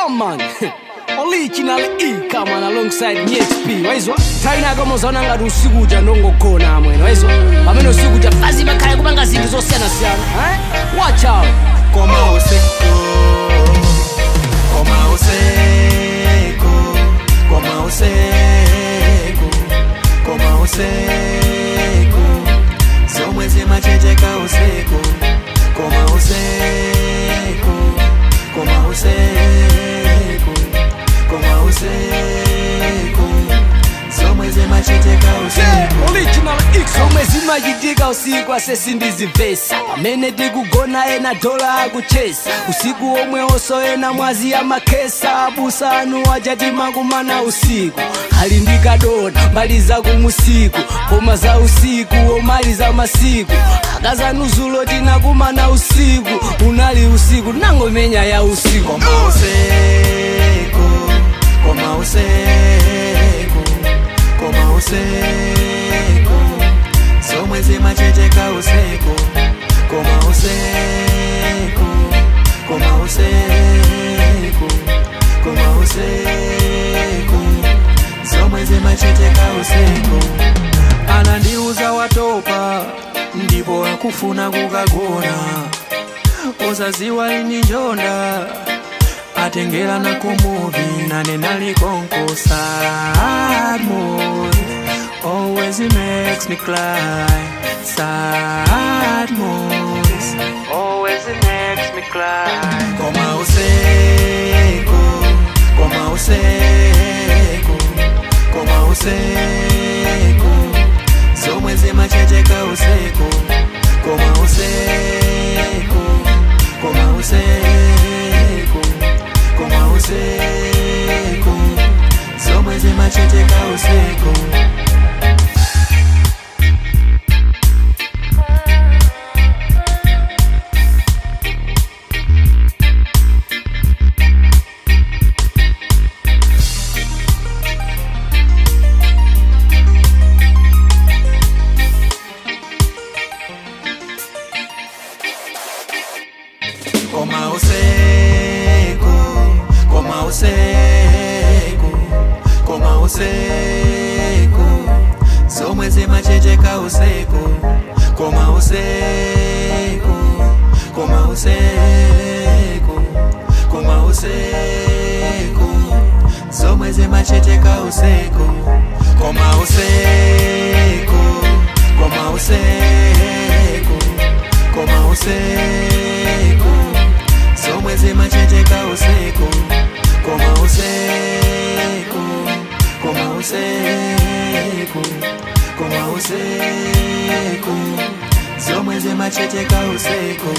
Yeah man. Original E come on alongside NXP. Waizwa taina kama zona ngati usiku uja ndongo kona amwene waizwa pamene usiku uja kazi bakhala kupanga zinthu zosiyana siyana watch out koma usiku koma usiku koma usiku koma usiku zomwe zimachecheka usiku koma usiku koma usiku koma usiku zomwe zimachecheka usiku original X zomwe zimachitika usiku asesi ndizivesa pamene tikugona ena dola akuchesa usiku omwe oso ena mwazi ya makesa abusa anu ajatimangumana usiku ali ndikadona mbali za kumusiku koma za usiku omali za masiku akazanuzulo tinakumana usiku unali usiku nangomenya ya usiku koma usiku koma usiku koma usiku zomwe zimachecheka usiku koma usiku koma usiku koma usiku zomwe zimachecheka usiku anandiuza watopa ndipo akufuna kukagona uzaziwa lini njonda atengera na kumuvi nane nalikonko sad mood always makes me cry sad mood always makes me cry koma usiku koma usiku koma usiku zomwe zimachecheka usiku koma usiku koma usiku koma usiku zomwe zimachecheka usiku koma usiku koma usiku koma usiku zomwe zimachecheka usiku koma usiku koma usiku koma usiku zomwe zimachecheka usiku koma usiku koma usiku koma usiku zomwe zimachecheka usiku koma usiku koma usiku koma usiku zomwe zimachecheka usiku